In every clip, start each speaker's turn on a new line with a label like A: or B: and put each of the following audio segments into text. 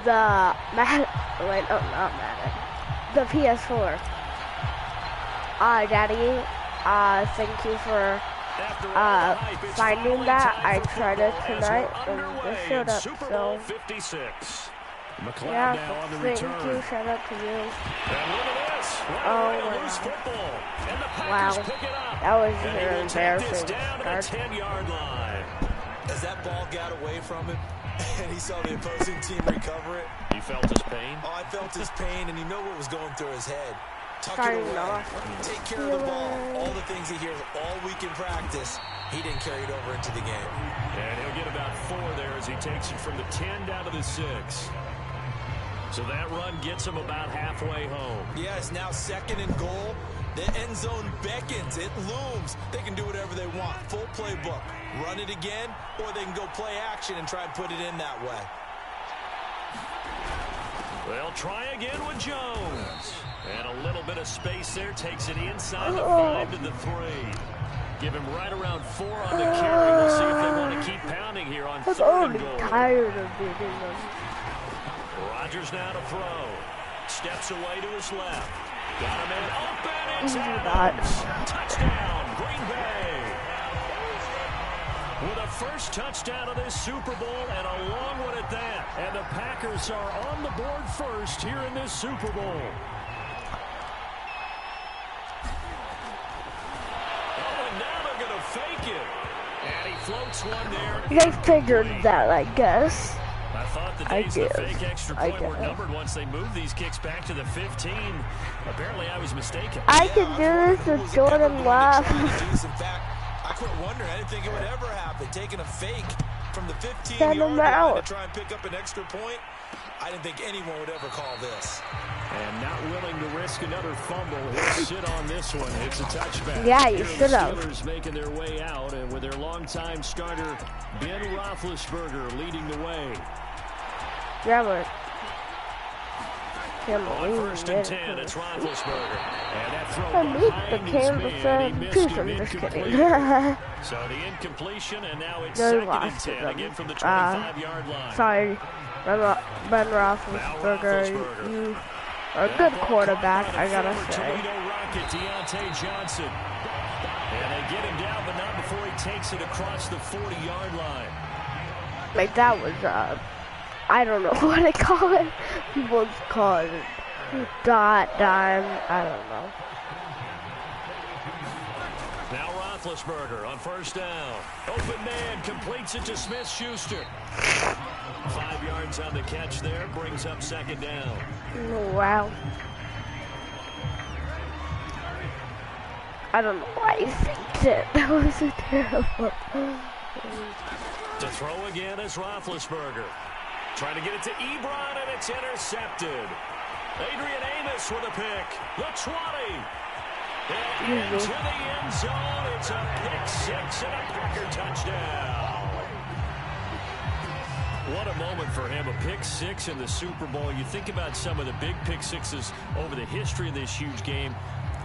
A: the wait, no, not Madden, the PS4. Daddy, thank you for finding that. I tried it tonight and it showed up, so yeah, thank you, shout out to you. Oh wow, that was very embarrassing.
B: 10-yard line. As that ball got away from him and he saw the opposing team recover it,
C: you felt his pain?
B: Oh, I felt his pain, and you know what was going through his head. Tuck it
A: Starting
B: away.
A: off.
B: Take care of the ball. All the things he hears all week in practice, he didn't carry it over into the game.
C: And he'll get about 4 there as he takes it from the 10 down to the 6. So that run gets him about halfway home.
B: Yeah, it's now 2nd and goal. The end zone beckons. It looms. They can do whatever they want. Full playbook. Run it again, or they can go play action and try and put it in that way.
C: They'll try again with Jones. And a little bit of space there. Takes it inside the 5 to the 3. Give him right around 4 on the carry. We'll see if they want to keep pounding here on 3rd and goal.
A: I'm tired of beating them.
C: Rodgers now to throw. Steps away to his left. Got him in open. It's Adams. Touchdown, Green Bay. With a first touchdown of this Super Bowl and a long one at that. And the Packers are on the board first here in this Super Bowl. Oh, and now they're going to fake it. And he floats one there.
A: They figured that, I guess.
C: I thought the days of the fake extra point were numbered once they moved these kicks back to the 15. Apparently, I was mistaken.
A: I can do this with Jordan Love.
B: In fact, I quit wondering. I didn't think it would ever happen. Taking a fake from the 15-yard line to try and pick up an extra point. I didn't think anyone would ever call this.
C: And not willing to risk another fumble. He'll sit on this one. It's a touchback.
A: Yeah, you should have.
C: The Steelers making their way out, and with their longtime starter, Ben Roethlisberger, leading the way.
A: Yeah, but
C: on 1st and 10, it's Roethlisberger. And that throw
A: became the same person. Just kidding.
C: So the incompletion, and now it's 2nd and 10, again from the 25-yard line.
A: Sorry, Ben Roethlisberger, you are a good quarterback, I gotta say.
C: Rocket, Deontay Johnson. And they get him down, but not before he takes it across the 40-yard line.
A: Like, that was, I don't know what they call it. People call it dime, I don't know.
C: Now Roethlisberger on 1st down. Open man, completes it to Smith-Schuster. 5 yards on the catch there, brings up 2nd down.
A: Oh, wow. I don't know why you think that. That was so terrible.
C: To throw again is Roethlisberger. Trying to get it to Ebron, and it's intercepted. Adrian Amos with a pick. The 20. And into the end zone. It's a pick 6 and a Packer touchdown. What a moment for him. A pick 6 in the Super Bowl. You think about some of the big pick 6s over the history of this huge game.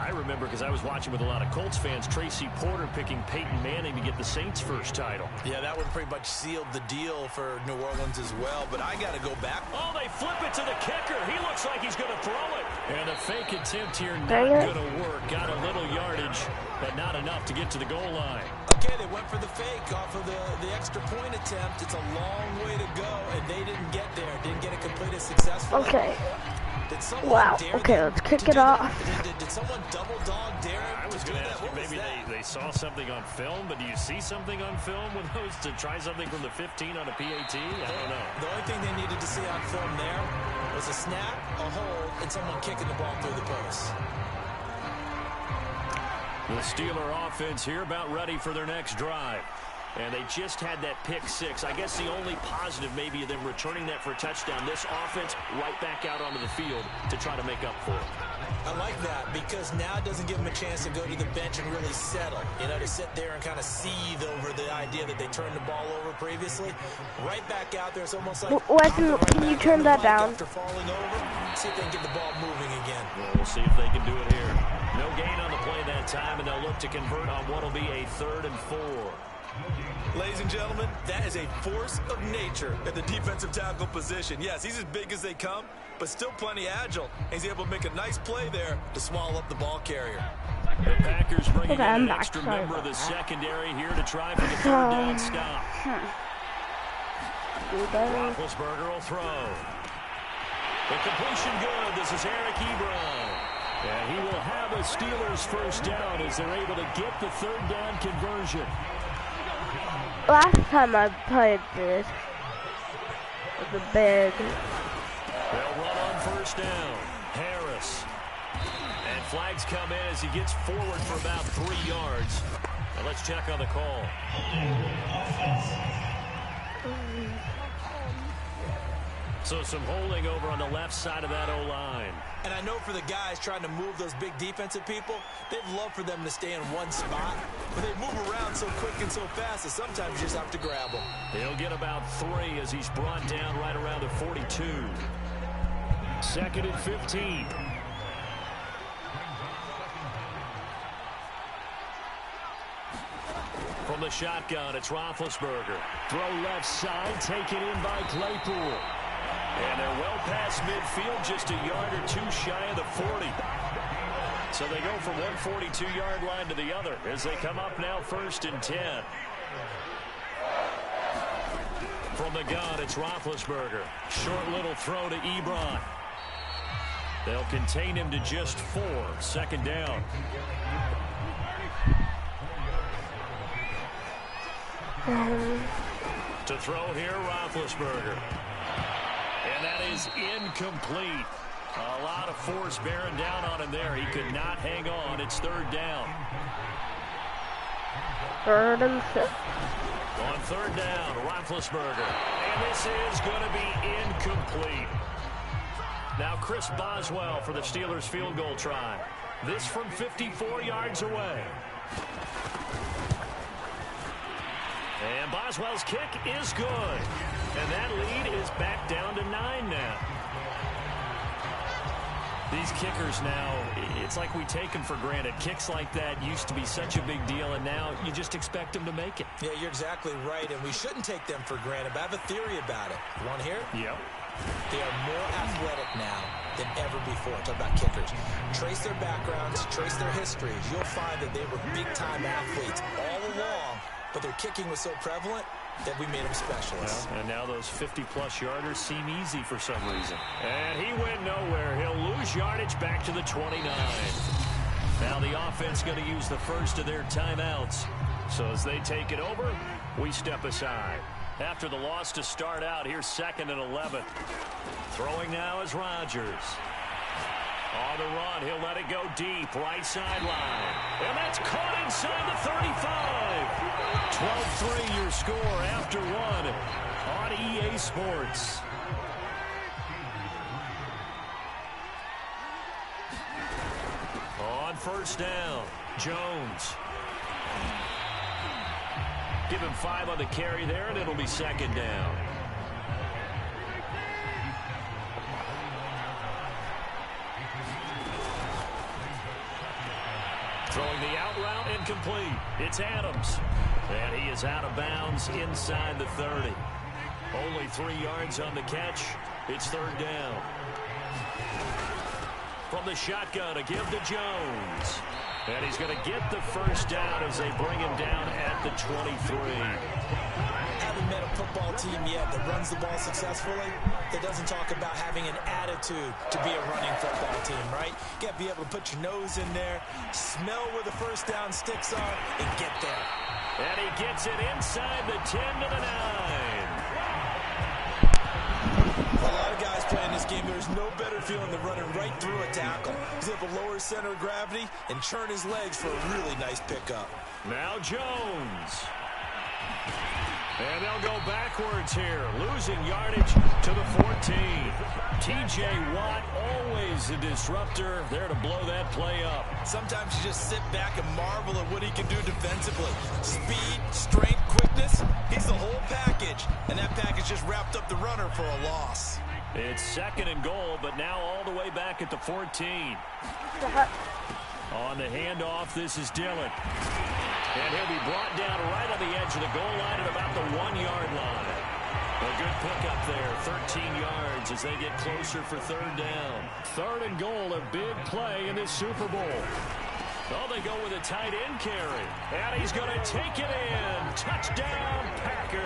C: I remember, because I was watching with a lot of Colts fans, Tracy Porter picking Peyton Manning to get the Saints' first title.
B: Yeah, that one pretty much sealed the deal for New Orleans as well, but I got to go back.
C: Oh, they flip it to the kicker. He looks like he's going to throw it. And a fake attempt here not going to work. Got a little yardage, but not enough to get to the goal line.
B: Okay, they went for the fake off of the extra point attempt. It's a long way to go, and they didn't get there. Didn't get it completed successfully.
A: Okay. Wow. Okay, let's kick it off.
B: Did someone double dog dare him?
C: I was going to ask you, maybe they saw something on film, but do you see something on film with those to try something from the 15 on a PAT? I don't know.
B: The only thing they needed to see on film there was a snap, a hold, and someone kicking the ball through the post.
C: The Steeler offense here about ready for their next drive. And they just had that pick 6. I guess the only positive maybe of them returning that for a touchdown. This offense right back out onto the field to try to make up for it.
B: I like that because now it doesn't give them a chance to go to the bench and really settle. You know, to sit there and kind of seethe over the idea that they turned the ball over previously. Right back out there, it's almost like...
A: Can you turn that down?
B: After falling over, see if they can get the ball moving again.
C: Well, we'll see if they can do it here. No gain on the play that time, and they'll look to convert on what will be a 3rd and 4.
B: Ladies and gentlemen, that is a force of nature at the defensive tackle position. Yes, he's as big as they come, but still plenty agile. He's able to make a nice play there to swallow up the ball carrier.
C: The Packers bringing in an extra member of the secondary here to try for the third down stop. Roethlisberger will throw. The completion good. This is Eric Ebron. And he will have a Steelers first down as they're able to get the third down conversion.
A: Last time I played this, it was a big.
C: They'll run on first down. Harris. And flags come in as he gets forward for about 3 yards. Now let's check on the call. So some holding over on the left side of that O-line.
B: And I know for the guys trying to move those big defensive people, they'd love for them to stay in one spot. But they move around so quick and so fast that sometimes you just have to grab them.
C: He'll get about 3 as he's brought down right around the 42. 2nd and 15. From the shotgun, it's Roethlisberger. Throw left side, taken in by Claypool. And they're well past midfield, just a yard or 2 shy of the 40. So they go from one 42-yard line to the other as they come up now 1st and 10. From the gun, it's Roethlisberger. Short little throw to Ebron. They'll contain him to just 4. 2nd down. To throw here, Roethlisberger. And that is incomplete. A lot of force bearing down on him there. He could not hang on. It's 3rd down.
A: 3rd and 6.
C: On 3rd down, Roethlisberger. And this is going to be incomplete. Now Chris Boswell for the Steelers field goal try. This from 54 yards away. And Boswell's kick is good. And that lead is back down to 9 now. These kickers now, it's like we take them for granted. Kicks like that used to be such a big deal, and now you just expect them to make it.
B: Yeah, you're exactly right, and we shouldn't take them for granted, but I have a theory about it. You want to hear it?
C: Yep.
B: They are more athletic now than ever before. Talk about kickers. Trace their backgrounds, trace their histories. You'll find that they were big-time athletes all along, but their kicking was so prevalent that we made them specialists.
C: Well, and now those 50-plus yarders seem easy for some reason. And he went nowhere. He'll lose yardage back to the 29. Now the offense going to use the first of their timeouts. So as they take it over, we step aside. After the loss to start out, here's 2nd and 11. Throwing now is Rodgers. On the run, he'll let it go deep, right sideline. And that's caught inside the 35. 12-3 your score after 1 on EA Sports. On 1st down, Jones. Give him 5 on the carry there, and it'll be 2nd down. Throwing the out route, incomplete. It's Adams. And he is out of bounds inside the 30. Only 3 yards on the catch. It's 3rd down. From the shotgun, a give to Jones. And he's going to get the first down as they bring him down at the 23.
B: Haven't met a football team yet that runs the ball successfully, that doesn't talk about having an attitude to be a running football team, right? You got to be able to put your nose in there, smell where the first down sticks are, and get there.
C: And he gets it inside the 10 to the 9.
B: A lot of guys playing this game, there's no better feeling than running right through a tackle. He's able to lower his center of gravity and churn his legs for a really nice pickup.
C: Now Jones. And they'll go backwards here, losing yardage to the 14. T.J. Watt, always a disruptor, there to blow that play up.
B: Sometimes you just sit back and marvel at what he can do defensively. Speed, strength, quickness, he's the whole package. And that package just wrapped up the runner for a loss.
C: It's 2nd and goal, but now all the way back at the 14. On the handoff, this is Dillon. And he'll be brought down right on the edge of the goal line at about the 1-yard line. A good pickup there, 13 yards as they get closer for third down. 3rd and goal, a big play in this Super Bowl. Oh, they go with a tight end carry. And he's going to take it in. Touchdown, Packers.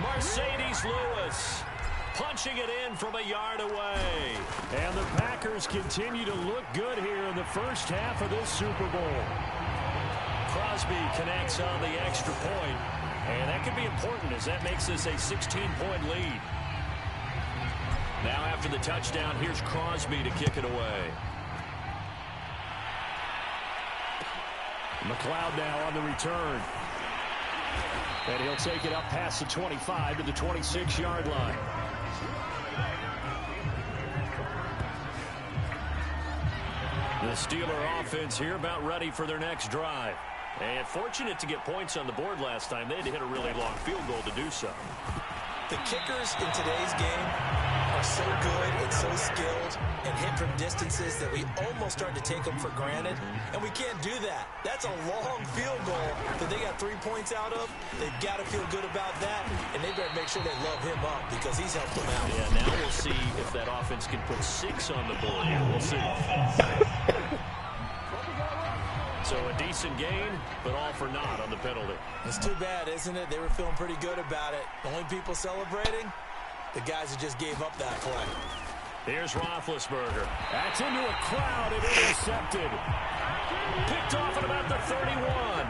C: Mercedes Lewis punching it in from a yard away. And the Packers continue to look good here in the first half of this Super Bowl. Crosby connects on the extra point. And that could be important as that makes this a 16-point lead. Now after the touchdown, here's Crosby to kick it away. McLeod now on the return. And he'll take it up past the 25 to the 26-yard line. The Steeler offense here about ready for their next drive. And fortunate to get points on the board last time. They had to hit a really long field goal to do so.
B: The kickers in today's game are so good and so skilled and hit from distances that we almost start to take them for granted. And we can't do that. That's a long field goal that they got 3 points out of. They've got to feel good about that. And they better make sure they love him up because he's helped them out.
C: Yeah, now we'll see if that offense can put 6 on the board. We'll see. So a decent gain, but all for naught on the penalty.
B: It's too bad, isn't it? They were feeling pretty good about it. The only people celebrating, the guys who just gave up that play.
C: Here's Roethlisberger. That's into a crowd and intercepted. Picked off at about the 31.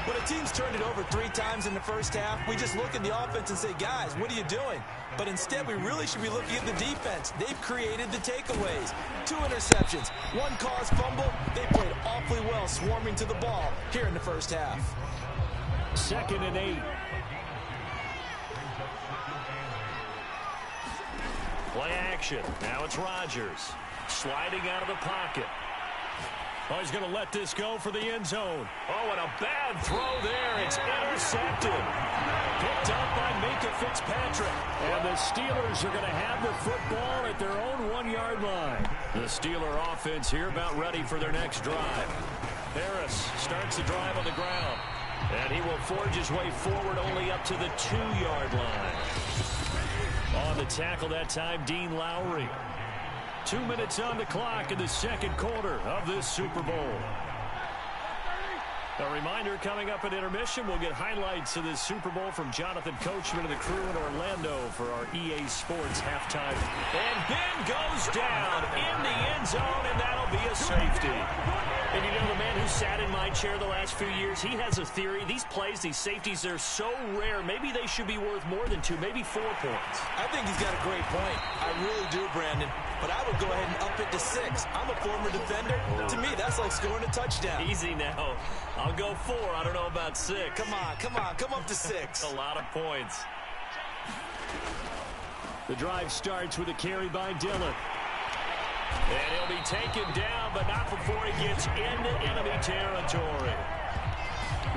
B: When a team's turned it over 3 times in the first half, we just look at the offense and say, guys, what are you doing? But instead, we really should be looking at the defense. They've created the takeaways. 2 interceptions, 1 caused fumble. They played awfully well swarming to the ball here in the first half.
C: 2nd and 8. Play action. Now it's Rodgers. Sliding out of the pocket. Oh, he's going to let this go for the end zone. Oh, and a bad throw there. It's intercepted. Picked up by Minkah Fitzpatrick. And the Steelers are going to have the football at their own 1-yard line. The Steeler offense here about ready for their next drive. Harris starts the drive on the ground. And he will forge his way forward only up to the 2-yard line. On the tackle that time, Dean Lowry. 2 minutes on the clock in the second quarter of this Super Bowl. A reminder, coming up at intermission, we'll get highlights of this Super Bowl from Jonathan Coachman and the crew in Orlando for our EA Sports halftime. And Ben goes down in the end zone, and that'll be a safety. And you know, the man who sat in my chair the last few years, he has a theory. These plays, these safeties, they're so rare. Maybe they should be worth more than 2, maybe 4 points.
B: I think he's got a great point. I really do, Brandon. But I would go ahead and up it to 6. I'm a former defender. To me, that's like scoring a touchdown.
C: Easy now. I'll go 4. I don't know about 6.
B: Come on. Come up to 6.
C: A lot of points. The drive starts with a carry by Dillon. And he'll be taken down, but not before he gets into enemy territory.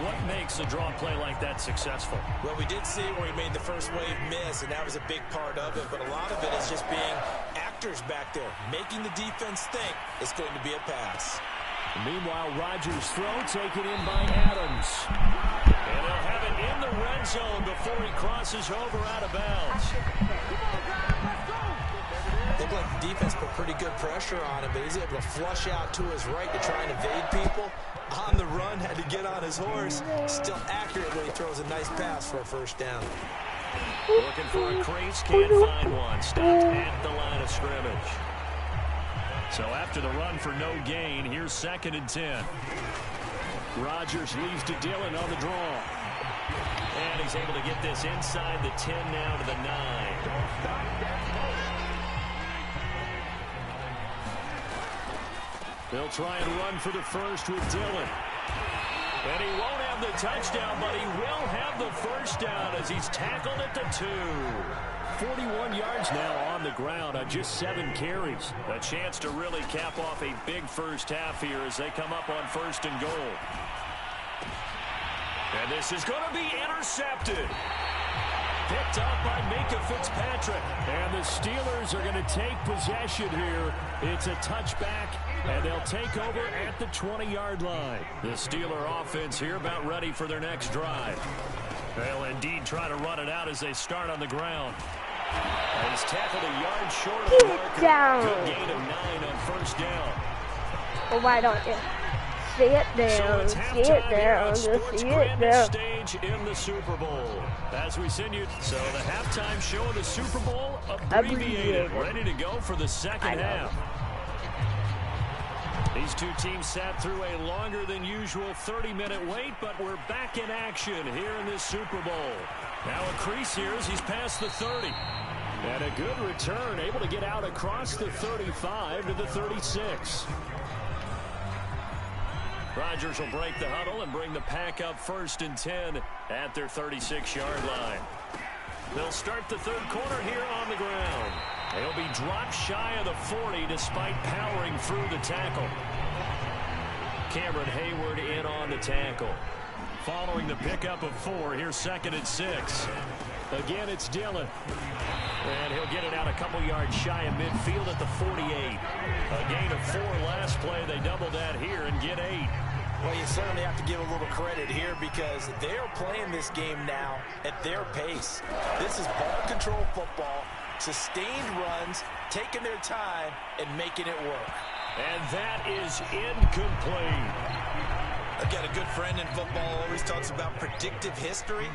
C: What makes a draw play like that successful?
B: Well, we did see where he made the first wave miss, and that was a big part of it. But a lot of it is just being actors back there, making the defense think it's going to be a pass.
C: Meanwhile, Rodgers' throw taken in by Adams. And he'll have it in the red zone before he crosses over out of bounds.
B: Looked like the defense put pretty good pressure on him, but he's able to flush out to his right to try and evade people. On the run, had to get on his horse. Still accurate when he throws a nice pass for a first down.
C: Looking for a crease, can't find one. Stopped at the line of scrimmage. So after the run for no gain, here's 2nd and 10. Rodgers leaves to Dillon on the draw. And he's able to get this inside the 10 now to the 9. They'll try and run for the first with Dillon. And he won't have the touchdown, but he will have the first down as he's tackled at the 2. 41 yards now on the ground on just 7 carries. A chance to really cap off a big first half here as they come up on 1st and goal. And this is going to be intercepted. Picked up by Minkah Fitzpatrick. And the Steelers are going to take possession here. It's a touchback, and they'll take over at the 20-yard line. The Steeler offense here about ready for their next drive. They'll indeed try to run it out as they start on the ground. And he's tackled a yard short of the marker. Good gain of 9 on first down.
A: Well, why don't you? Sit down, sit down, just sit down.
C: Stage in the Super Bowl. As we send you, so the halftime show of the Super Bowl abbreviated, ready to go for the second half. These two teams sat through a longer than usual 30-minute wait, but we're back in action here in this Super Bowl. Now a crease here as he's past the 30. And a good return, able to get out across the 35 to the 36. Rodgers will break the huddle and bring the pack up 1st and 10 at their 36-yard line. They'll start the third quarter here on the ground. They'll be dropped shy of the 40 despite powering through the tackle. Cameron Hayward in on the tackle. Following the pickup of 4, here's 2nd and 6. Again, it's Dillon. And he'll get it out a couple yards shy of midfield at the 48. A gain of 4 last play. They double that here and get 8.
B: Well, you certainly have to give a little credit here because they're playing this game now at their pace. This is ball control football, sustained runs, taking their time, and making it work.
C: And that is incomplete.
B: I've got a good friend in football always talks about predictive history.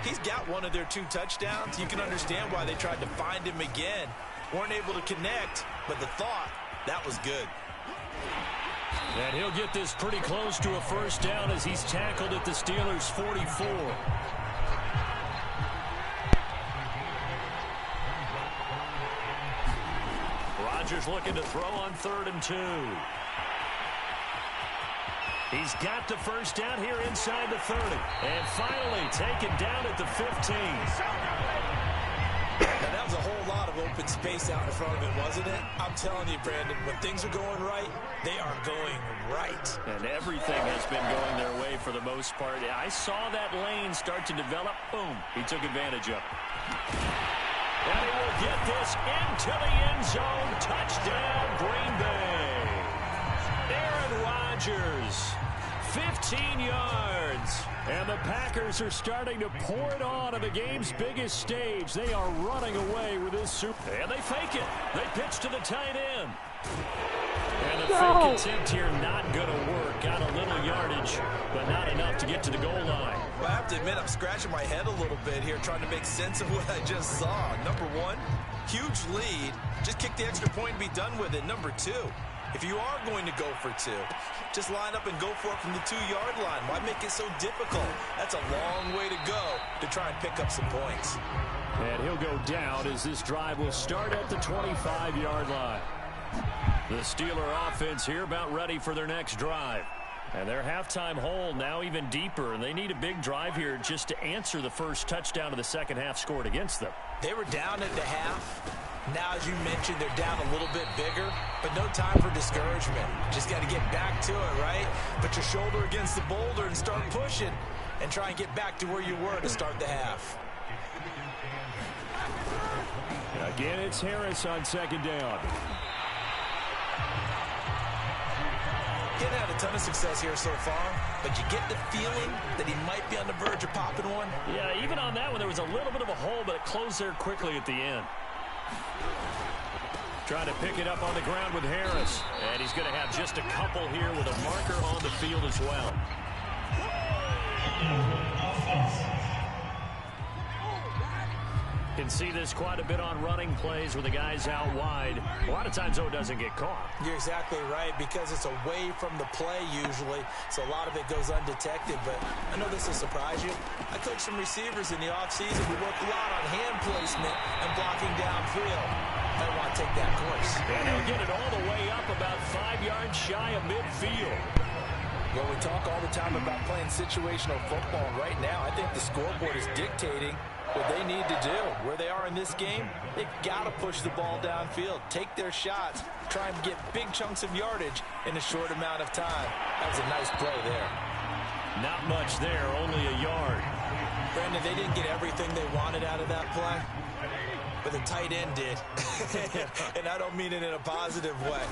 B: He's got one of their 2 touchdowns. You can understand why they tried to find him again. Weren't able to connect, but the thought, that was good.
C: And he'll get this pretty close to a first down as he's tackled at the Steelers' 44. Rodgers looking to throw on 3rd and 2. He's got the first down here inside the 30. And finally taken down at the 15.
B: And that was a whole lot of open space out in front of him, wasn't it? I'm telling you, Brandon, when things are going right, they are going right.
C: And everything has been going their way for the most part. I saw that lane start to develop. Boom. He took advantage of it. And he will get this into the end zone. Touchdown, Green Bay. Aaron Rodgers, 15 yards. And the Packers are starting to pour it on the game's biggest stage. They are running away with this Super. And they fake it. They pitch to the tight end. And the fake attempt here not going to work. Got a little yardage, but not enough to get to the goal line.
B: Well, I have to admit, I'm scratching my head a little bit here trying to make sense of what I just saw. Number 1, huge lead. Just kick the extra point and be done with it. Number 2, if you are going to go for 2, just line up and go for it from the 2-yard line. Why make it so difficult? That's a long way to go to try and pick up some points.
C: And he'll go down as this drive will start at the 25-yard line. The Steeler offense here about ready for their next drive. And their halftime hole now even deeper, and they need a big drive here just to answer the first touchdown of the second half scored against them.
B: They were down at the half. Now, as you mentioned, they're down a little bit bigger, but no time for discouragement. Just got to get back to it, right? Put your shoulder against the boulder and start pushing and try and get back to where you were to start the half.
C: Again, it's Harris on 2nd down.
B: Getting had a ton of success here so far, but you get the feeling that he might be on the verge of popping one.
C: Yeah, even on that one, there was a little bit of a hole, but it closed there quickly at the end. Trying to pick it up on the ground with Harris. And he's going to have just a couple here with a marker on the field as well. Can see this quite a bit on running plays with the guys out wide. A lot of times, though, it doesn't get caught.
B: You're exactly right, because it's away from the play usually, so a lot of it goes undetected. But I know this will surprise you. I coached some receivers in the offseason. We work a lot on hand placement and blocking downfield. I want to take that course.
C: And he'll get it all the way up about 5 yards shy of midfield.
B: Well, we talk all the time about playing situational football. Right now, I think the scoreboard is dictating what they need to do. Where they are in this game, they've got to push the ball downfield, take their shots, try and get big chunks of yardage in a short amount of time. That was a nice play there.
C: Not much there, only a yard.
B: Brandon, they didn't get everything they wanted out of that play, but the tight end did. And I don't mean it in a positive way.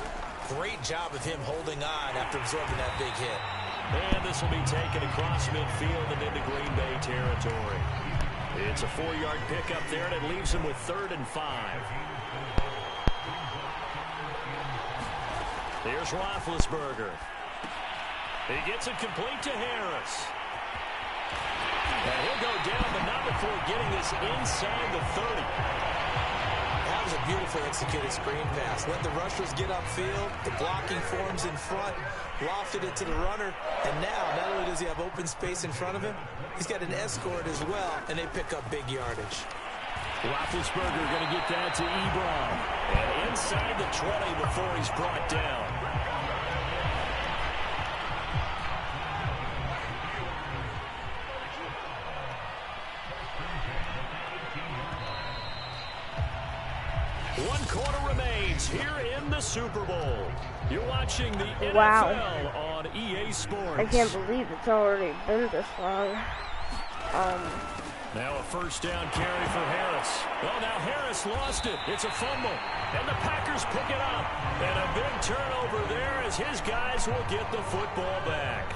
B: Great job of him holding on after absorbing that big hit.
C: And this will be taken across midfield and into Green Bay territory. It's a 4-yard pickup there, and it leaves him with 3rd and 5. Here's Roethlisberger. He gets it complete to Harris. And he'll go down, but not before getting this inside the 30.
B: That was a beautifully executed screen pass. Let the rushers get upfield. The blocking forms in front. Lofted it to the runner. And now, not only does he have open space in front of him, he's got an escort as well, and they pick up big yardage.
C: Roethlisberger going to get that to Ebron. And inside the 20 before he's brought down. One quarter remains here in the Super Bowl. You're watching the NFL on EA Sports.
A: I can't believe it's already been this long.
C: Now a first down carry for Harris. Well, now Harris lost it. It's a fumble. And the Packers pick it up. And a big turnover there as his guys will get the football back.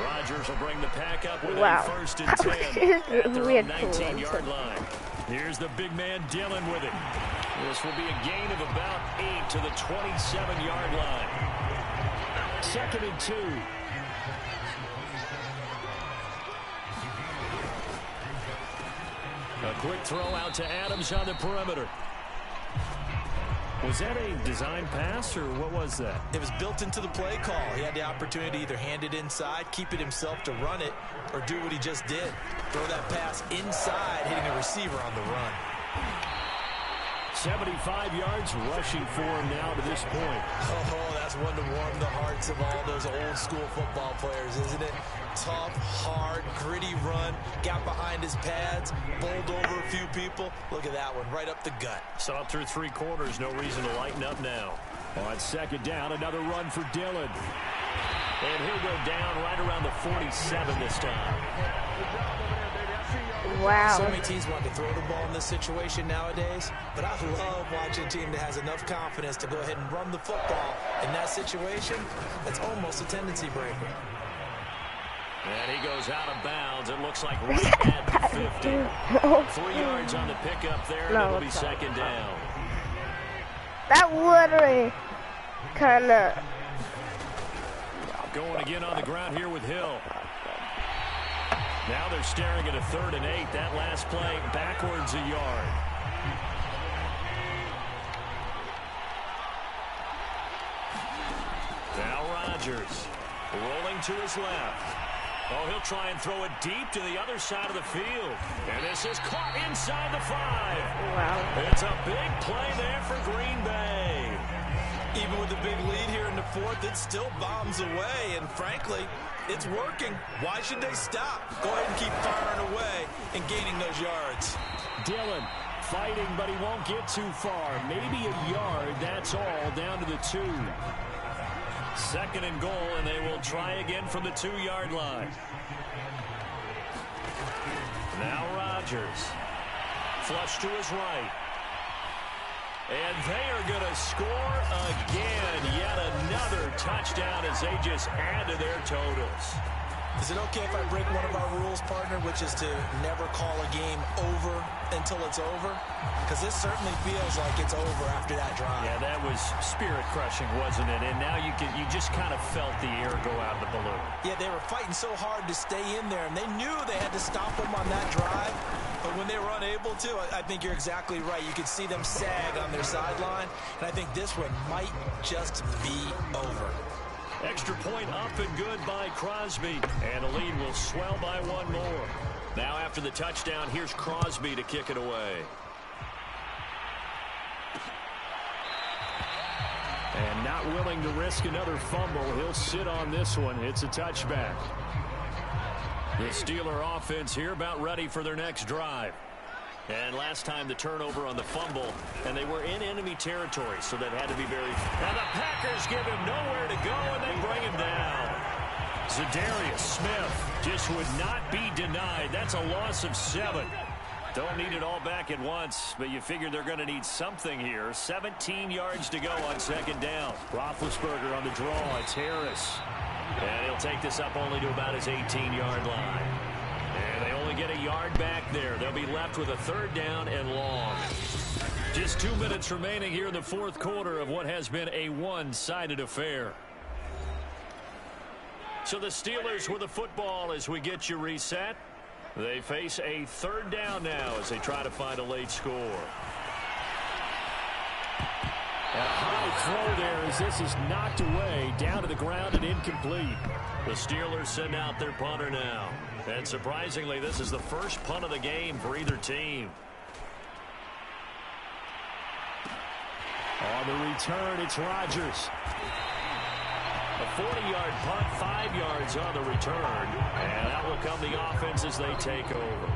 C: Rodgers will bring the pack up with a first and 10 at their 19-yard line. Here's the big man Dillon with it. This will be a gain of about 8 to the 27-yard line. 2nd and 2. A quick throw out to Adams on the perimeter. Was that a design pass, or what was that?
B: It was built into the play call. He had the opportunity to either hand it inside, keep it himself to run it, or do what he just did. Throw that pass inside, hitting a receiver on the run.
C: 75 yards rushing for him now to this point.
B: Oh, that's one to warm the hearts of all those old school football players, isn't it? Tough, hard, gritty run, got behind his pads, bowled over a few people. Look at that one, right up the gut.
C: So up through 3 quarters, no reason to lighten up now. On 2nd down, another run for Dillon. And he'll go down right around the 47 this time.
A: Wow.
B: So many teams want to throw the ball in this situation nowadays, but I love watching a team that has enough confidence to go ahead and run the football in that situation. That's almost a tendency breaker.
C: And he goes out of bounds. It looks like right at the 50. 3 yards on the pickup there, and it'll be 2nd down.
A: That literally kind of...
C: Going again on the ground here with Hill. Now they're staring at a 3rd and 8. That last play backwards a yard. Now Rodgers rolling to his left. Oh, he'll try and throw it deep to the other side of the field. And this is caught inside the 5.
A: Wow.
C: It's a big play there for Green Bay.
B: Even with the big lead here in the 4th, it still bombs away. And frankly, it's working. Why should they stop? Go ahead and keep firing away and gaining those yards.
C: Dillon fighting, but he won't get too far. Maybe a yard, that's all, down to the 2. 2nd and goal, and they will try again from the 2-yard line. Now Rodgers. Flush to his right. And they are going to score again. Yet another touchdown as they just add to their totals.
B: Is it okay if I break one of our rules, partner, which is to never call a game over until it's over? Because this certainly feels like it's over after that drive.
C: Yeah, that was spirit-crushing, wasn't it? And now you just kind of felt the air go out of the balloon.
B: Yeah, they were fighting so hard to stay in there, and they knew they had to stop them on that drive. But when they were unable to, I think you're exactly right. You could see them sag on their sideline, and I think this one might just be over.
C: Extra point up and good by Crosby. And the lead will swell by 1 more. Now after the touchdown, here's Crosby to kick it away. And not willing to risk another fumble, he'll sit on this one. It's a touchback. The Steeler offense here about ready for their next drive. And last time the turnover on the fumble, and they were in enemy territory, so that had to be very... Now the Packers give him nowhere to go, and they bring him down. Za'Darius Smith just would not be denied. That's a loss of 7. Don't need it all back at once, but you figure they're going to need something here. 17 yards to go on 2nd down. Roethlisberger on the draw. It's Harris. And he'll take this up only to about his 18-yard line. And they only get a yard back there. They'll be left with a 3rd down and long. Just 2 minutes remaining here in the 4th quarter of what has been a one-sided affair. So the Steelers with the football as we get you reset. They face a 3rd down now as they try to find a late score. A high throw there as this is knocked away, down to the ground and incomplete. The Steelers send out their punter now. And surprisingly, this is the first punt of the game for either team. On the return, it's Rodgers. A 40-yard punt, 5 yards on the return. And that will come the offense as they take over.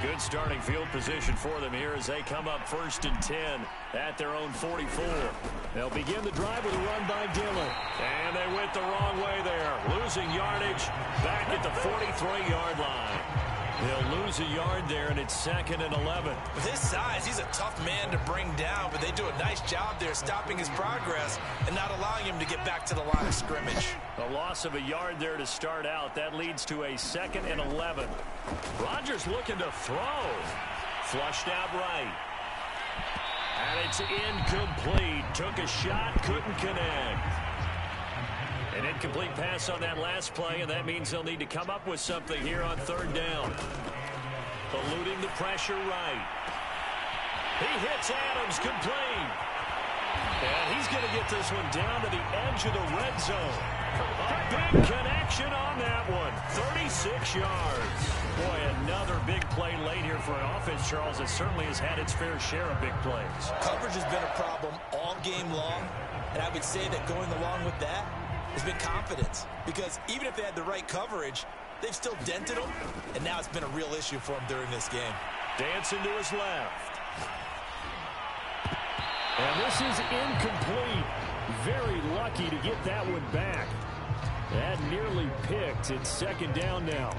C: Good starting field position for them here as they come up 1st and 10 at their own 44. They'll begin the drive with a run by Dillon. And they went the wrong way there. Losing yardage back at the 43-yard line. They'll lose a yard there, and it's 2nd and 11.
B: With his size, he's a tough man to bring down, but they do a nice job there stopping his progress and not allowing him to get back to the line of scrimmage.
C: A loss of a yard there to start out. That leads to a 2nd and 11. Rodgers looking to throw. Flushed out right. And it's incomplete. Took a shot, couldn't connect. An incomplete pass on that last play, and that means they'll need to come up with something here on 3rd down. Eluding the pressure right. He hits Adams complete. And he's going to get this one down to the edge of the red zone. A big connection on that one. 36 yards. Boy, another big play late here for an offense, Charles, that certainly has had its fair share of big plays.
B: Coverage has been a problem all game long, and I would say that going along with that has been confidence, because even if they had the right coverage, they've still dented them, and now it's been a real issue for them during this game.
C: Dancing to his left. And this is incomplete. Very lucky to get that one back. That nearly picked. It's 2nd down now.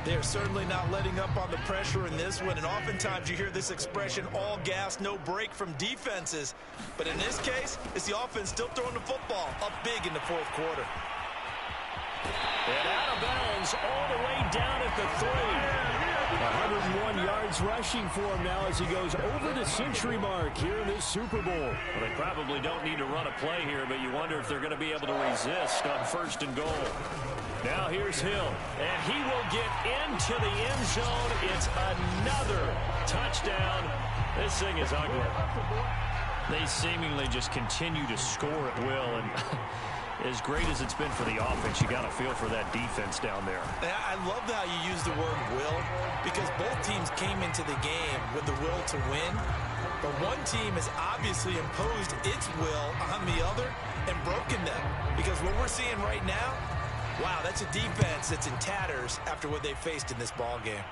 B: They're certainly not letting up on the pressure in this one, and oftentimes you hear this expression, all gas, no break from defenses. But in this case, it's the offense still throwing the football up big in the 4th quarter.
C: And out of bounds all the way down at the 3. 101 yards rushing for him now as he goes over the century mark here in this Super Bowl. Well, they probably don't need to run a play here, but you wonder if they're going to be able to resist on 1st and goal. Now here's Hill, and he will get into the end zone. It's another touchdown. This thing is ugly. They seemingly just continue to score at will, and as great as it's been for the offense, you got to feel for that defense down there.
B: I love how you use the word will, because both teams came into the game with the will to win, but one team has obviously imposed its will on the other and broken them, because what we're seeing right now, wow, that's a defense that's in tatters after what they faced in this ball game.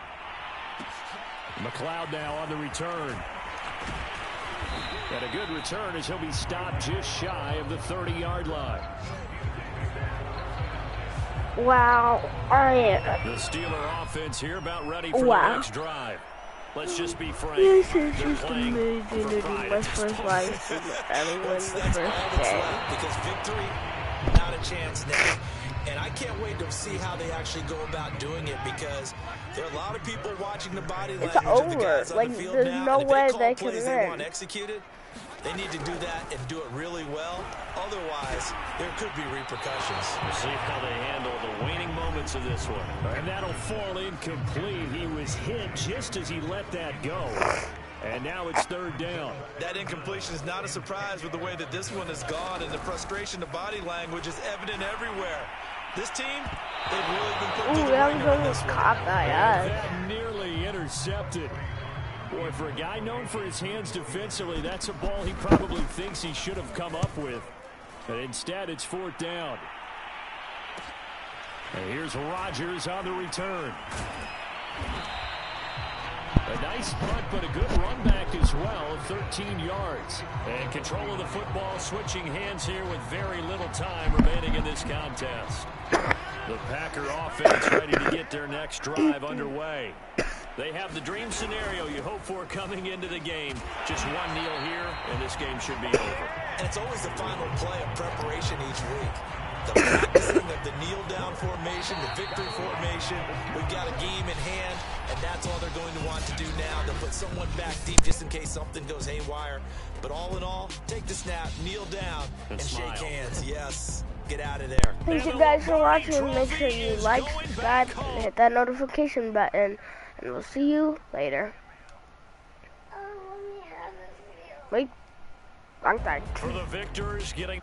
C: McLeod now on the return. And a good return as he'll be stopped just shy of the 30-yard line.
A: Wow.
C: The Steeler offense here about ready for the next drive. Let's just be frank.
A: This is just amazing to do my first life and win the first day.
B: Because victory, not a chance now. And I can't wait to see how they actually go about doing it, because there are a lot of people watching the body language of the guys on the field now.
A: No way they
B: can
A: win.
B: They want executed. They need to do that and do it really well. Otherwise, there could be repercussions.
C: We'll see how they handle the waning moments of this one. And that'll fall incomplete. He was hit just as he let that go. And now it's 3rd down.
B: That incompletion is not a surprise with the way that this one has gone, and the frustration of body language is evident everywhere. This team, they've really been put through the ringer on this one.
C: That nearly intercepted. Boy, for a guy known for his hands defensively, that's a ball he probably thinks he should have come up with. But instead, it's 4th down. And here's Rodgers on the return. A nice punt, but a good run back as well, 13 yards. And control of the football switching hands here with very little time remaining in this contest. The Packer offense ready to get their next drive underway. They have the dream scenario you hope for coming into the game. Just one kneel here, and this game should be over.
B: And it's always the final play of preparation each week. The practicing of the kneel-down formation, the victory formation. We've got a game in hand, and that's all they're going to want to do now, to put someone back deep just in case something goes haywire. But all in all, take the snap, kneel down, and shake hands. Yes, get out of there.
A: Thank you guys for watching. Make sure you like, subscribe, and hit that notification button. And we'll see you later. Wait, long time.
C: For the victors getting...